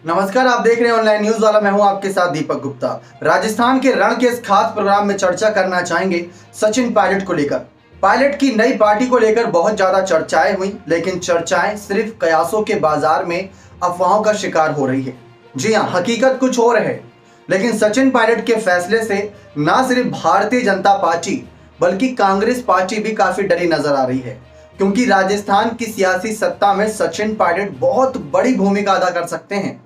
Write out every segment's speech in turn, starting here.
नमस्कार, आप देख रहे हैं ऑनलाइन न्यूज वाला। मैं हूं आपके साथ दीपक गुप्ता। राजस्थान के रण के इस खास प्रोग्राम में चर्चा करना चाहेंगे सचिन पायलट को लेकर। पायलट की नई पार्टी को लेकर बहुत ज्यादा चर्चाएं हुई, लेकिन चर्चाएं सिर्फ कयासों के बाजार में अफवाहों का शिकार हो रही है। जी हाँ, हकीकत कुछ और है। लेकिन सचिन पायलट के फैसले से न सिर्फ भारतीय जनता पार्टी बल्कि कांग्रेस पार्टी भी काफी डरी नजर आ रही है, क्योंकि राजस्थान की सियासी सत्ता में सचिन पायलट बहुत बड़ी भूमिका अदा कर सकते हैं।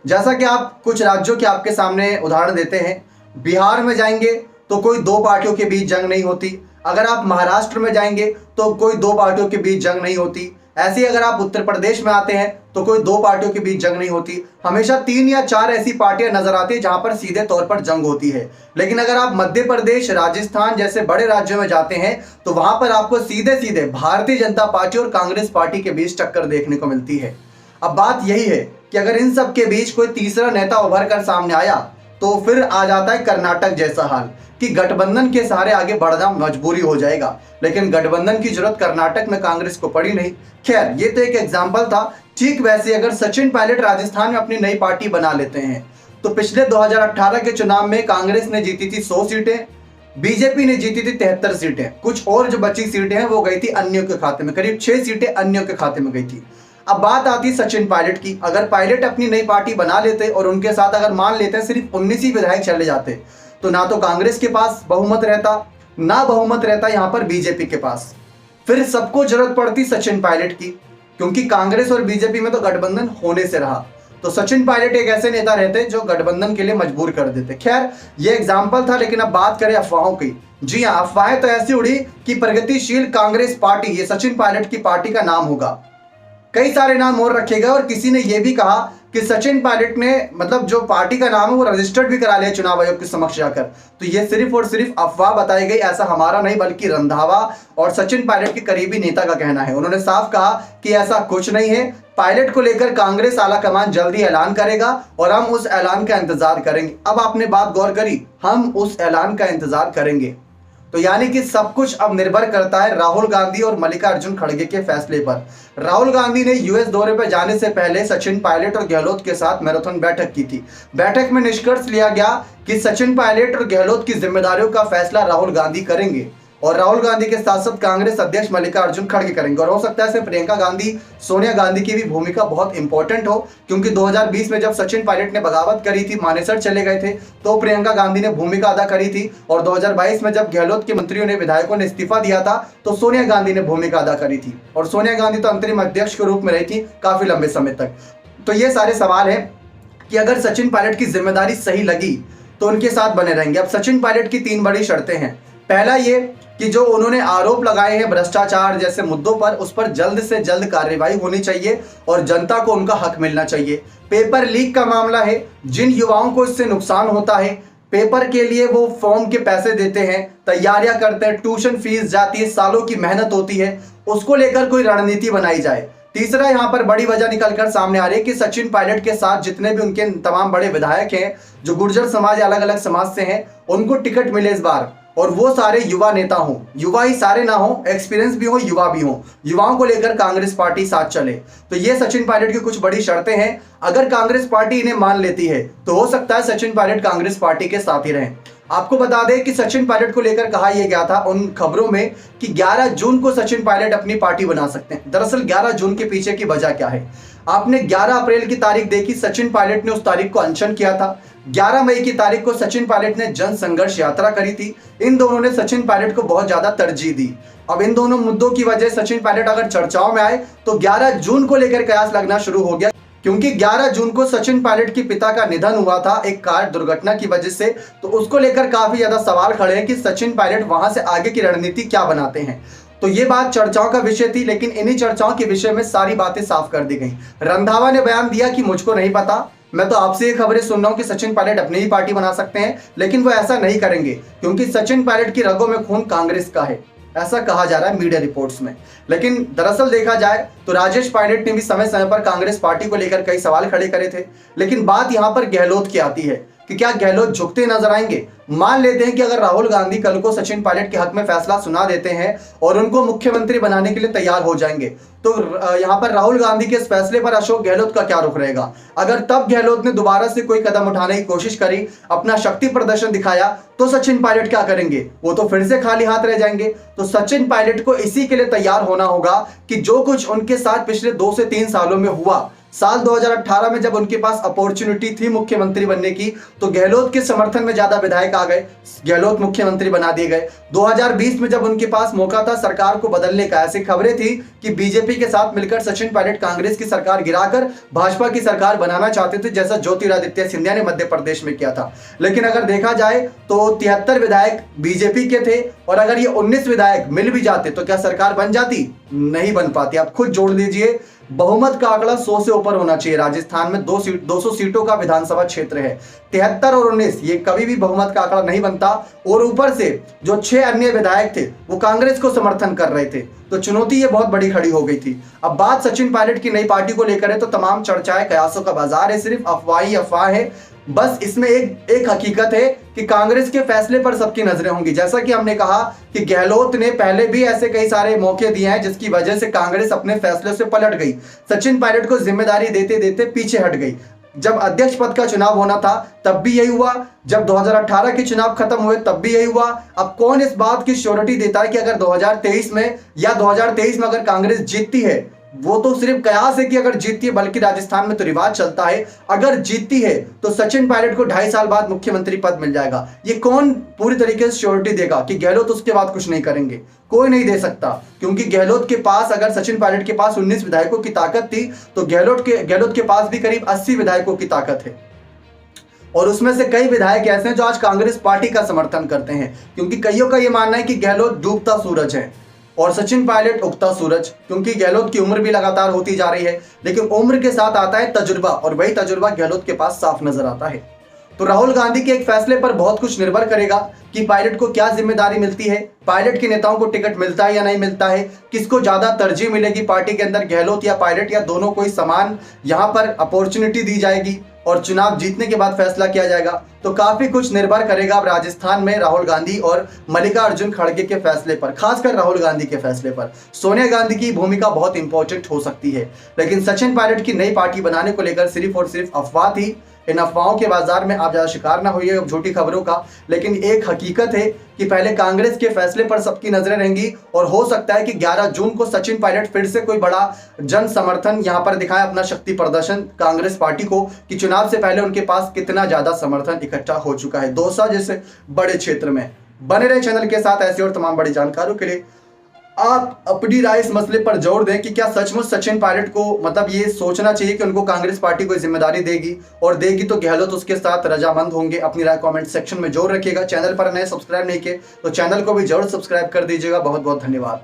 जैसा कि आप कुछ राज्यों के आपके सामने उदाहरण देते हैं, बिहार में जाएंगे तो कोई दो पार्टियों के बीच जंग नहीं होती। अगर आप महाराष्ट्र में जाएंगे तो कोई दो पार्टियों के बीच जंग नहीं होती। ऐसे ही अगर आप उत्तर प्रदेश में आते हैं तो कोई दो पार्टियों के बीच जंग नहीं होती। हमेशा 3 या 4 ऐसी पार्टियां नजर आती है जहां पर सीधे तौर पर जंग होती है। लेकिन अगर आप मध्य प्रदेश, राजस्थान जैसे बड़े राज्यों में जाते हैं तो वहां पर आपको सीधे सीधे भारतीय जनता पार्टी और कांग्रेस पार्टी के बीच टक्कर देखने को मिलती है। अब बात यही है कि अगर इन सब के बीच कोई तीसरा नेता उभर कर सामने आया तो फिर आ जाता है कर्नाटक जैसा हाल कि गठबंधन के सहारे आगे बढ़ना मजबूरी हो जाएगा। लेकिन गठबंधन की जरूरत कर्नाटक में कांग्रेस को पड़ी नहीं। खैर, ये तो एक एग्जाम्पल था। ठीक वैसे अगर सचिन पायलट राजस्थान में अपनी नई पार्टी बना लेते हैं तो पिछले 2018 के चुनाव में कांग्रेस ने जीती थी 100 सीटें, बीजेपी ने जीती थी 73 सीटें। कुछ और जो बची सीटें हैं वो गई थी अन्यों के खाते में, करीब 6 सीटें अन्यों के खाते में गई थी। अब बात आती है सचिन पायलट की। अगर पायलट अपनी नई पार्टी बना लेते और उनके साथ अगर मान लेते हैं सिर्फ 19 ही विधायक चले जाते तो ना तो कांग्रेस के पास बहुमत रहता, ना बहुमत रहता यहां पर बीजेपी के पास। फिर सबको जरूरत पड़ती सचिन पायलट की, क्योंकि कांग्रेस और बीजेपी में तो गठबंधन होने से रहा। तो सचिन पायलट एक ऐसे नेता रहते जो गठबंधन के लिए मजबूर कर देते। खैर, ये एग्जाम्पल था। लेकिन अब बात करें अफवाहों की। जी हाँ, अफवाहें तो ऐसी उड़ी कि प्रगतिशील कांग्रेस पार्टी, ये सचिन पायलट की पार्टी का नाम होगा। कई सारे नाम और रखे गए और किसी ने यह भी कहा कि सचिन पायलट ने मतलब जो पार्टी का नाम है वो रजिस्टर्ड भी करा लिया चुनाव आयोग के समक्ष जाकर। तो ये सिर्फ और सिर्फ अफवाह बताई गई, ऐसा हमारा नहीं बल्कि रंधावा और सचिन पायलट के करीबी नेता का कहना है। उन्होंने साफ कहा कि ऐसा कुछ नहीं है। पायलट को लेकर कांग्रेस आला कमान जल्दी ऐलान करेगा और हम उस ऐलान का इंतजार करेंगे। अब आपने बात गौर करी, हम उस ऐलान का इंतजार करेंगे। तो यानी कि सब कुछ अब निर्भर करता है राहुल गांधी और मल्लिकार्जुन खड़गे के फैसले पर। राहुल गांधी ने यूएस दौरे पर जाने से पहले सचिन पायलट और गहलोत के साथ मैराथन बैठक की थी। बैठक में निष्कर्ष लिया गया कि सचिन पायलट और गहलोत की जिम्मेदारियों का फैसला राहुल गांधी करेंगे और राहुल गांधी के साथ साथ कांग्रेस अध्यक्ष मल्लिकार्जुन खड़गे करेंगे। और हो सकता है इसमें प्रियंका गांधी, सोनिया गांधी की भी भूमिका बहुत इंपॉर्टेंट हो, क्योंकि 2020 में जब सचिन पायलट ने बगावत करी थी, मानेसर चले गए थे, तो प्रियंका गांधी ने भूमिका अदा करी थी। और 2022 में जब गहलोत के मंत्रियों ने, विधायकों ने इस्तीफा दिया था तो सोनिया गांधी ने भूमिका अदा करी थी। और सोनिया गांधी तो अंतरिम अध्यक्ष के रूप में रही थी काफी लंबे समय तक। तो ये सारे सवाल है कि अगर सचिन पायलट की जिम्मेदारी सही लगी तो उनके साथ बने रहेंगे। अब सचिन पायलट की 3 बड़ी शर्तें हैं। पहला ये कि जो उन्होंने आरोप लगाए हैं भ्रष्टाचार जैसे मुद्दों पर, उस पर जल्द से जल्द कार्रवाई होनी चाहिए और जनता को उनका हक मिलना चाहिए। पेपर लीक का मामला है, जिन युवाओं को इससे नुकसान होता है, पेपर के लिए वो फॉर्म के पैसे देते हैं, तैयारियां करते हैं, ट्यूशन फीस जाती है, सालों की मेहनत होती है, उसको लेकर कोई रणनीति बनाई जाए। तीसरा यहाँ पर बड़ी वजह निकलकर सामने आ रही है कि सचिन पायलट के साथ जितने भी उनके तमाम बड़े विधायक हैं जो गुर्जर समाज या अलग अलग समाज से हैं, उनको टिकट मिले इस बार, और वो सारे युवा नेता हों। युवा ही सारे ना हो, एक्सपीरियंस भी हो, युवा भी हो। युवाओं को लेकर कांग्रेस पार्टी साथ चले। तो ये सचिन पायलट की कुछ बड़ी शर्तें हैं। अगर कांग्रेस पार्टी इन्हें मान लेती है तो हो सकता है सचिन पायलट कांग्रेस पार्टी के साथ ही रहें। आपको बता दें कि सचिन पायलट को लेकर कहा यह गया था उन खबरों में कि 11 जून को सचिन पायलट अपनी पार्टी बना सकते हैं। दरअसल 11 जून के पीछे की वजह क्या है? आपने 11 अप्रैल की तारीख देखी, सचिन पायलट ने उस तारीख को अनशन किया था। 11 मई की तारीख को सचिन पायलट ने जन संघर्ष यात्रा करी थी। इन दोनों ने सचिन पायलट को बहुत ज्यादा तरजीह दी। अब इन दोनों मुद्दों की वजह सचिन पायलट अगर चर्चाओं में आए तो 11 जून को लेकर कयास लगना शुरू हो गया, क्योंकि 11 जून को सचिन पायलट के पिता का निधन हुआ था एक कार दुर्घटना की वजह से। तो उसको लेकर काफी ज्यादा सवाल खड़े हैं कि सचिन पायलट वहां से आगे की रणनीति क्या बनाते हैं। तो ये बात चर्चाओं का विषय थी, लेकिन इन्हीं चर्चाओं के विषय में सारी बातें साफ कर दी गई। रंधावा ने बयान दिया कि मुझको नहीं पता, मैं तो आपसे ये खबरें सुन रहा हूं कि सचिन पायलट अपनी ही पार्टी बना सकते हैं, लेकिन वो ऐसा नहीं करेंगे क्योंकि सचिन पायलट की रगों में खून कांग्रेस का है, ऐसा कहा जा रहा है मीडिया रिपोर्ट्स में। लेकिन दरअसल देखा जाए तो राजेश पायलट ने भी समय समय पर कांग्रेस पार्टी को लेकर कई सवाल खड़े करे थे। लेकिन बात यहां पर गहलोत की आती है। कि क्या गहलोत झुकते नजर आएंगे? मान लेते हैं कि अगर राहुल गांधी कल को सचिन पायलट के हक में फैसला सुना देते हैं और उनको मुख्यमंत्री बनाने के लिए तैयार हो जाएंगे, तो यहां पर राहुल गांधी के इस फैसले पर अशोक गहलोत का क्या रुख रहेगा? अगर तब गहलोत ने दोबारा से कोई कदम उठाने की कोशिश करी, अपना शक्ति प्रदर्शन दिखाया, तो सचिन पायलट क्या करेंगे? वो तो फिर से खाली हाथ रह जाएंगे। तो सचिन पायलट को इसी के लिए तैयार होना होगा कि जो कुछ उनके साथ पिछले 2 से 3 सालों में हुआ, साल 2018 में जब उनके पास अपॉर्चुनिटी थी मुख्यमंत्री बनने की, तो गहलोत के समर्थन में ज्यादा विधायक आ गए, गहलोत मुख्यमंत्री बना दिए गए। 2020 में जब उनके पास मौका था सरकार को बदलने का, ऐसी खबरें थी कि बीजेपी के साथ मिलकर सचिन पायलट कांग्रेस की सरकार गिराकर भाजपा की सरकार बनाना चाहते थे, जैसा ज्योतिरादित्य सिंधिया ने मध्य प्रदेश में किया था। लेकिन अगर देखा जाए तो 73 विधायक बीजेपी के थे, और अगर ये 19 विधायक मिल भी जाते तो क्या सरकार बन जाती? नहीं बन पाती। आप खुद जोड़ लीजिए, बहुमत का आंकड़ा 100 से ऊपर होना चाहिए। राजस्थान में 200 सीटों का विधानसभा क्षेत्र है, 73 और 19 ये कभी भी बहुमत का आंकड़ा नहीं बनता। और ऊपर से जो 6 अन्य विधायक थे वो कांग्रेस को समर्थन कर रहे थे, तो चुनौती ये बहुत बड़ी खड़ी हो गई थी। अब बात सचिन पायलट की नई पार्टी को लेकर है, तो तमाम चर्चाएं, कयासों का बाजार है, सिर्फ अफवाह है। बस इसमें एक हकीकत है कि कांग्रेस के फैसले पर सबकी नजरें होंगी। जैसा कि हमने कहा कि गहलोत ने पहले भी ऐसे कई सारे मौके दिए हैं जिसकी वजह से कांग्रेस अपने फैसले से पलट गई, सचिन पायलट को जिम्मेदारी देते देते पीछे हट गई। जब अध्यक्ष पद का चुनाव होना था तब भी यही हुआ, जब 2018 के चुनाव खत्म हुए तब भी यही हुआ। अब कौन इस बात की श्योरिटी देता है कि अगर 2023 में या 2023 में अगर कांग्रेस जीतती है, वो तो सिर्फ कयास है कि अगर जीतती है, बल्कि राजस्थान में तो रिवाज चलता है, अगर जीतती है तो सचिन पायलट को 2.5 साल बाद मुख्यमंत्री पद मिल जाएगा। ये कौन पूरी तरीके से श्योरिटी देगा कि गहलोत उसके बाद कुछ नहीं करेंगे? कोई नहीं दे सकता, क्योंकि गहलोत के पास, अगर सचिन पायलट के पास 19 विधायकों की ताकत थी, तो गहलोत के पास भी करीब 80 विधायकों की ताकत है। और उसमें से कई विधायक ऐसे हैं जो आज कांग्रेस पार्टी का समर्थन करते हैं, क्योंकि कईयों का यह मानना है कि गहलोत डूबता सूरज है और सचिन पायलट उगता सूरज, क्योंकि गहलोत की उम्र भी लगातार होती जा रही है, लेकिन उम्र के साथ आता है तजुर्बा, और वही तजुर्बा गहलोत के पास साफ नजर आता है। तो राहुल गांधी के एक फैसले पर बहुत कुछ निर्भर करेगा कि पायलट को क्या जिम्मेदारी मिलती है, पायलट के नेताओं को टिकट मिलता है या नहीं मिलता है, किसको ज्यादा तरजीह मिलेगी पार्टी के अंदर, गहलोत या पायलट, या दोनों को समान यहां पर अपॉर्चुनिटी दी जाएगी और चुनाव जीतने के बाद फैसला किया जाएगा। तो काफी कुछ निर्भर करेगा अब राजस्थान में राहुल गांधी और मल्लिकार्जुन खड़गे के फैसले पर, खासकर राहुल गांधी के फैसले पर। सोनिया गांधी की भूमिका बहुत इंपॉर्टेंट हो सकती है, लेकिन सचिन पायलट की नई पार्टी बनाने को लेकर सिर्फ और सिर्फ अफवाह थी। इन अफवाहों के बाजार में आप ज्यादा शिकार ना होइए झूठी खबरों का, लेकिन एक हकीकत है कि पहले कांग्रेस के फैसले पर सबकी नजरें रहेंगी, और हो सकता है कि 11 जून को सचिन पायलट फिर से कोई बड़ा जन समर्थन यहां पर दिखाए, अपना शक्ति प्रदर्शन कांग्रेस पार्टी को, कि चुनाव से पहले उनके पास कितना ज्यादा समर्थन इकट्ठा हो चुका है दौसा जैसे बड़े क्षेत्र में। बने रहे चैनल के साथ ऐसी और तमाम बड़ी जानकारियों के लिए। आप अपनी राय इस मसले पर जोर दें कि क्या सचमुच सचिन पायलट को मतलब ये सोचना चाहिए कि उनको कांग्रेस पार्टी कोई जिम्मेदारी देगी, और देगी तो गहलोत उसके साथ रजामंद होंगे? अपनी राय कमेंट सेक्शन में जरूर रखिएगा। चैनल पर नए सब्सक्राइब नहीं किए तो चैनल को भी जरूर सब्सक्राइब कर दीजिएगा। बहुत बहुत धन्यवाद।